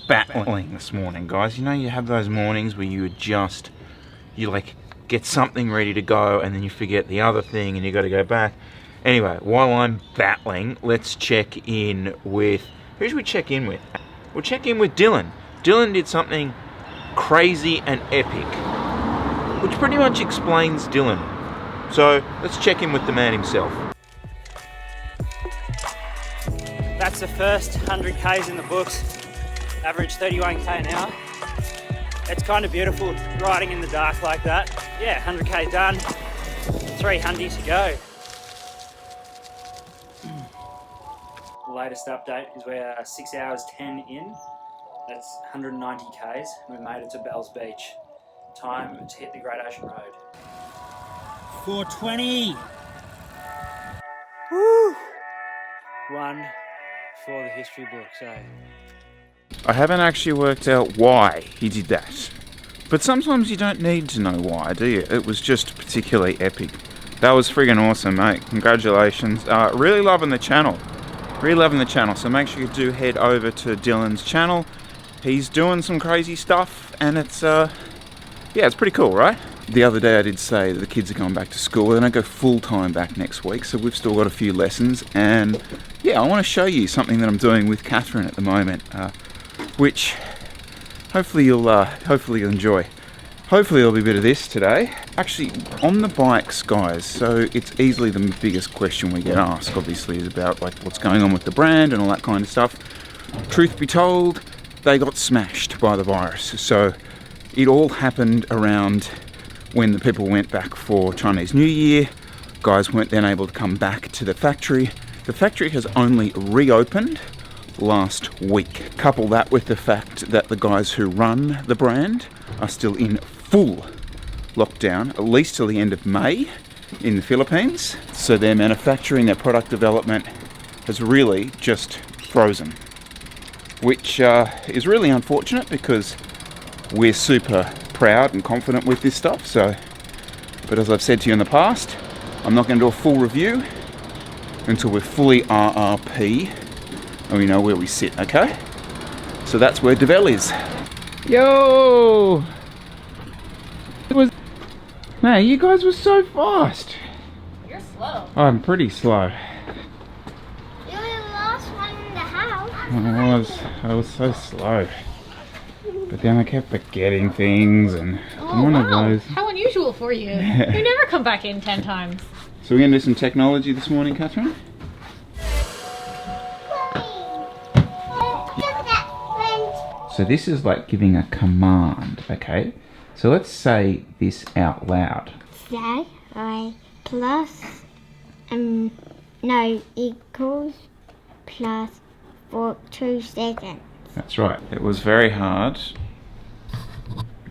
battling this morning, guys. You know, you have those mornings where you like get something ready to go and then you forget the other thing and you got to go back. Anyway, while I'm battling, let's check in with, who should we check in with? We'll check in with Dylan. Dylan did something crazy and epic, which pretty much explains Dylan. So let's check in with the man himself. That's the first 100 Ks in the books. Average 31 K an hour. It's kind of beautiful riding in the dark like that. Yeah, 100 K done, 300 to go. The latest update is we're 6 hours 10 in. That's 190 Ks. We made it to Bell's Beach. Time to hit the Great Ocean Road. 4:20. Woo! One for the history books, eh? I haven't actually worked out why he did that. But sometimes you don't need to know why, do you? It was just particularly epic. That was friggin' awesome, mate. Congratulations. Really loving the channel. Really loving the channel. So make sure you do head over to Dylan's channel. He's doing some crazy stuff and it's, yeah, it's pretty cool, right? The other day I did say that the kids are going back to school. They don't go full-time back next week, so we've still got a few lessons. And yeah, I want to show you something that I'm doing with Catherine at the moment, which hopefully you'll enjoy. Hopefully there'll be a bit of this today. Actually, on the bikes, guys, so it's easily the biggest question we get asked, obviously, is about like what's going on with the brand and all that kind of stuff. Truth be told, they got smashed by the virus. So it all happened around when the people went back for Chinese New Year. Guys weren't then able to come back to the factory. The factory has only reopened last week. Couple that with the fact that the guys who run the brand are still in full lockdown, at least till the end of May in the Philippines. So their manufacturing, their product development has really just frozen, which is really unfortunate because we're super proud and confident with this stuff. So, but as I've said to you in the past, I'm not going to do a full review until we're fully RRP and we know where we sit, okay? So that's where Devel is. Yo! Man, you guys were so fast. You're slow. I'm pretty slow. You're the last one in the house. I was so slow. But then I kept forgetting things and Oh, one wow. of those. How unusual for you. You never come back in 10 times. So we're going to do some technology this morning, Catherine? So this is like giving a command, okay? So let's say this out loud. So, plus, no, equals, plus for 2 seconds. That's right. It was very hard.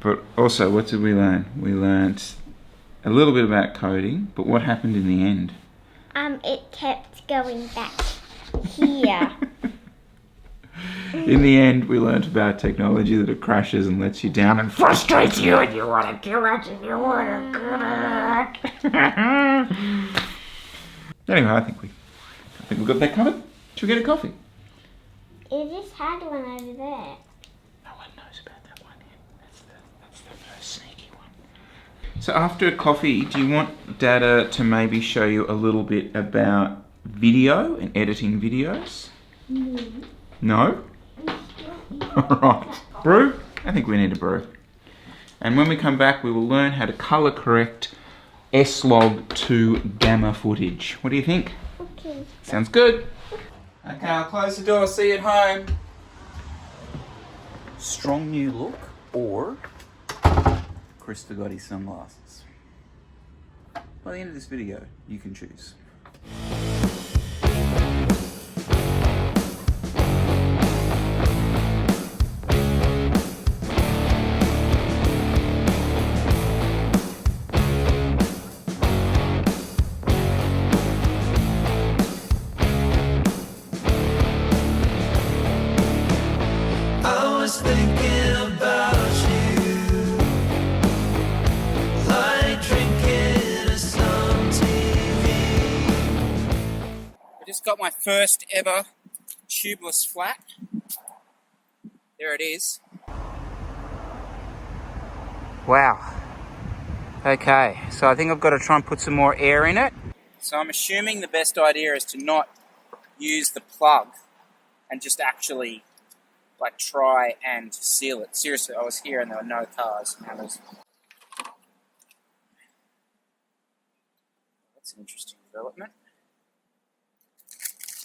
But also, what did we learn? We learned a little bit about coding, but what happened in the end? It kept going back here. In the end, we learned about technology that it crashes and lets you down and frustrates you and you want to kill it and you want to kill it. Anyway, I think we've got that covered. Should we get a coffee? It just had one over there. No one knows about that one yet. That's the first sneaky one. So after a coffee, do you want Dada to maybe show you a little bit about video and editing videos? No? Alright. Brew? I think we need a brew. And when we come back, we will learn how to color correct S-Log to gamma footage. What do you think? Okay. Sounds good. Okay, I'll close the door. See you at home. Strong new look or Chris forgot his sunglasses. By the end of this video, you can choose. Got my first ever tubeless flat. There it is. Wow. Okay, so I think I've got to try and put some more air in it. So I'm assuming the best idea is to not use the plug and just actually like try and seal it. Seriously, I was here and there were no cars. And that's an interesting development.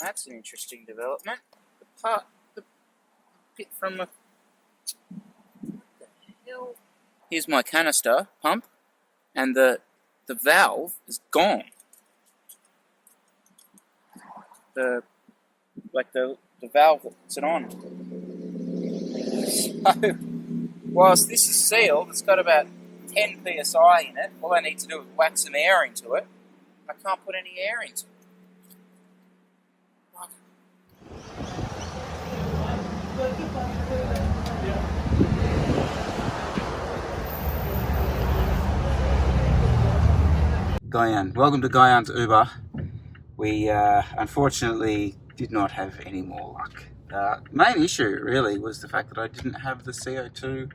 That's an interesting development. The bit from the... What the hell? Here's my canister pump, and the valve is gone. The valve that puts it on. So, whilst this is sealed, it's got about 10 psi in it. All I need to do is whack some air into it. I can't put any air into it. Guyan. Welcome to Guyan's Uber. We unfortunately did not have any more luck. The main issue really was the fact that I didn't have the CO2,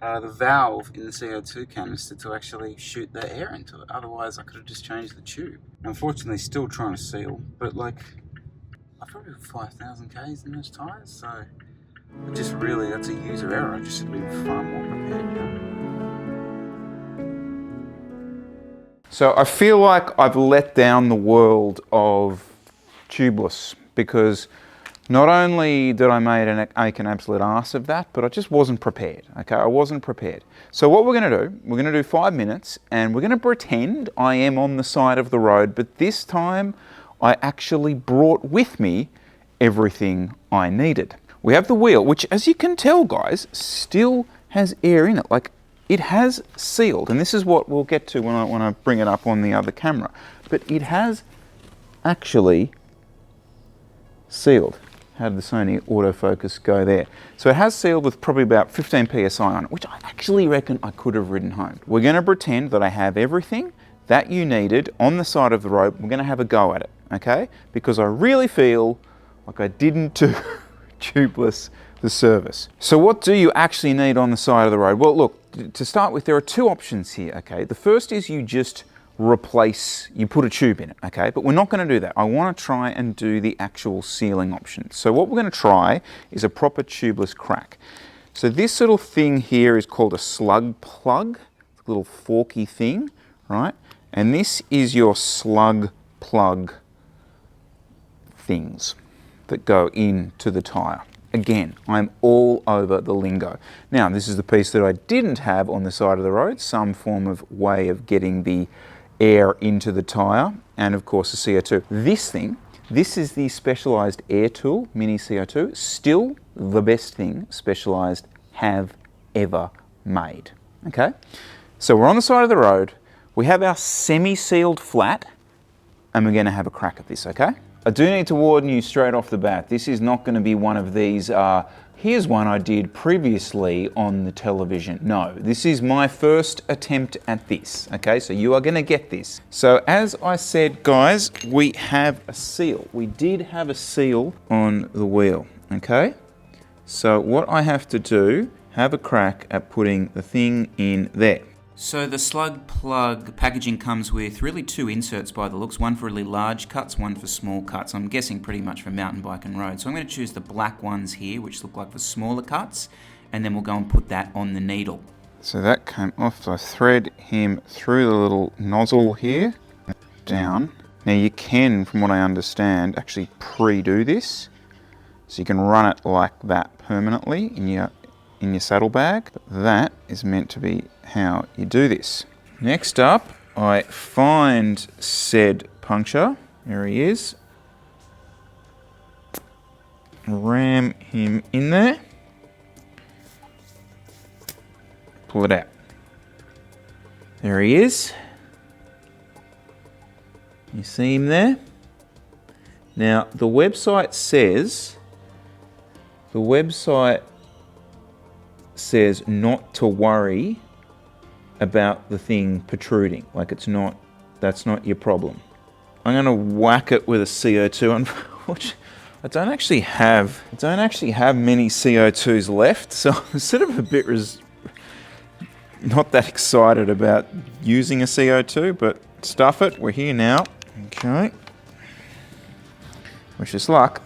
the valve in the CO2 canister to actually shoot the air into it. Otherwise I could have just changed the tube. Unfortunately still trying to seal, but like I've probably got 5,000 Ks in those tyres, so it just really, that's a user error. I just should have been far more prepared, you know? So I feel like I've let down the world of Tubeless, because not only did I make an absolute arse of that, but I just wasn't prepared, okay? I wasn't prepared. So what we're going to do 5 minutes, and we're going to pretend I am on the side of the road, but this time I actually brought with me everything I needed. We have the wheel, which, as you can tell, guys, still has air in it. Like, it has sealed, and this is what we'll get to when I bring it up on the other camera. But it has actually sealed. How did the Sony autofocus go there? So it has sealed with probably about 15 psi on it, which I actually reckon I could have ridden home. We're going to pretend that I have everything that you needed on the side of the road. We're going to have a go at it, okay? Because I really feel like I didn't do Tubeless the service. So what do you actually need on the side of the road? Well, look, to start with, there are two options here, okay? The first is you just replace, you put a tube in it, okay? But we're not going to do that. I want to try and do the actual sealing option. So what we're going to try is a proper tubeless crack. So this little thing here is called a slug plug. It's a little forky thing, right? And this is your slug plug things that go into the tyre. Again, I'm all over the lingo. Now, this is the piece that I didn't have on the side of the road, some form of way of getting the air into the tyre, and of course the CO2. This is the specialised air tool, Mini CO2, still the best thing Specialised have ever made, okay? So we're on the side of the road, we have our semi-sealed flat, and we're going to have a crack at this, okay? I do need to warn you straight off the bat, this is not going to be one of these, here's one I did previously on the television. No, this is my first attempt at this, okay? So you are going to get this. So as I said, guys, we have a seal. We did have a seal on the wheel, okay? So what I have to do, have a crack at putting the thing in there. So the slug plug packaging comes with really two inserts by the looks, one for really large cuts, one for small cuts. I'm guessing pretty much for mountain bike and road. So I'm going to choose the black ones here, which look like the smaller cuts, and then we'll go and put that on the needle. So that came off, so I thread him through the little nozzle here, down. Now you can, from what I understand, actually pre-do this. So you can run it like that permanently in your saddlebag. That is meant to be how you do this. Next up, I find said puncture. There he is. Ram him in there. Pull it out. There he is. You see him there? Now, the website says not to worry about the thing protruding. Like that's not your problem. I'm going to whack it with a CO2. I don't actually have many CO2s left, so I'm sort of a bit not that excited about using a CO2, but stuff it, we're here now. Okay. Wish us luck.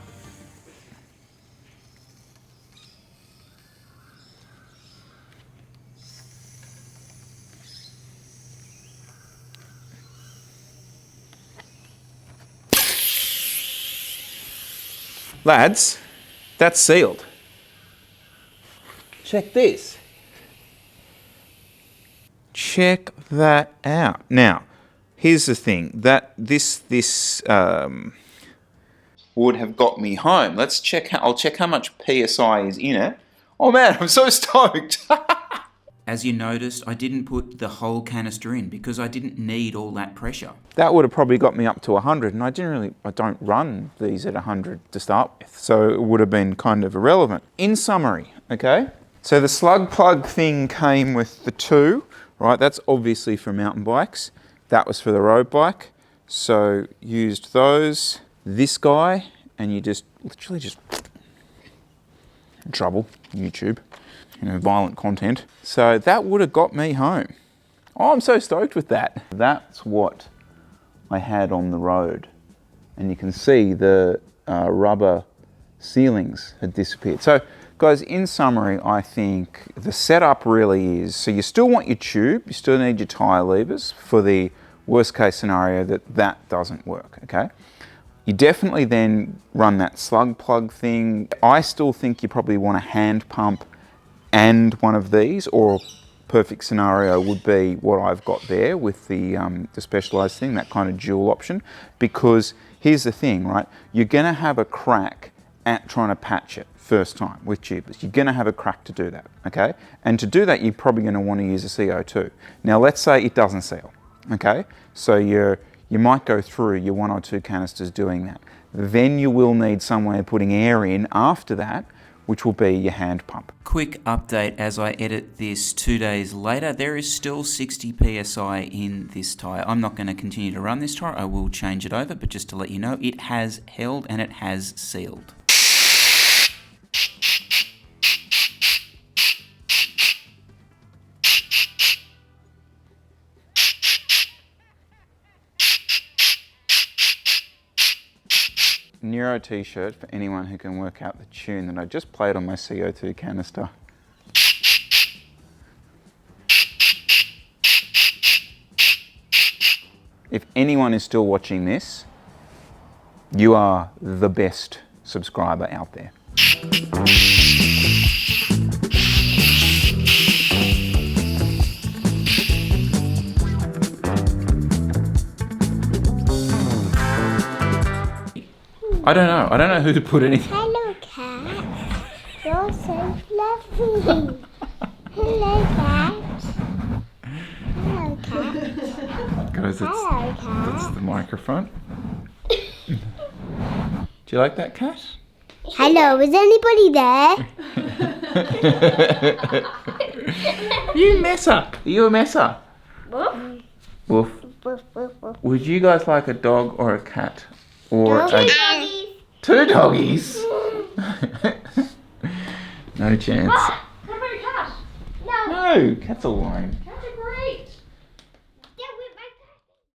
Lads, that's sealed. Check this. Check that out. Now, here's the thing. This would have got me home. Let's check. I'll check how much PSI is in it. Oh man, I'm so stoked. As you noticed, I didn't put the whole canister in because I didn't need all that pressure. That would have probably got me up to 100, and I don't run these at 100 to start with, so it would have been kind of irrelevant. In summary, okay, so the slug plug thing came with the two, right? That's obviously for mountain bikes. That was for the road bike, so used those. This guy, and you literally just trouble, YouTube. Violent content. So that would have got me home. Oh, I'm so stoked with that. That's what I had on the road. And you can see the rubber ceilings had disappeared. So guys, in summary, I think the setup really is, so you still want your tube, you still need your tyre levers for the worst case scenario that doesn't work, okay? You definitely then run that slug plug thing. I still think you probably want a hand pump and one of these, or perfect scenario would be what I've got there with the specialized thing, that kind of dual option, because here's the thing, right? You're gonna have a crack at trying to patch it first time with tubeless. You're gonna have a crack to do that, okay? And to do that, you're probably gonna wanna use a CO2. Now, let's say it doesn't seal, okay? So you might go through your 1 or 2 canisters doing that. Then you will need some way of putting air in after that, which will be your hand pump. Quick update as I edit this 2 days later, there is still 60 PSI in this tyre. I'm not going to continue to run this tyre, I will change it over, but just to let you know, it has held and it has sealed. Neuro t-shirt for anyone who can work out the tune that I just played on my CO2 canister. If anyone is still watching this, you are the best subscriber out there. I don't know who to put anything. Hello, cat. You're so lovely. Hello, cat. Hello, cat. Guys, Hello, that's cat. the microphone. Do you like that, cat? Hello, is anybody there? You messer. Are you a messer? Woof. Woof. Woof, woof, woof. Would you guys like a dog or a cat? Or Doggies. a... 2 doggies? No chance. Come here, cat. No. No, cat's alone.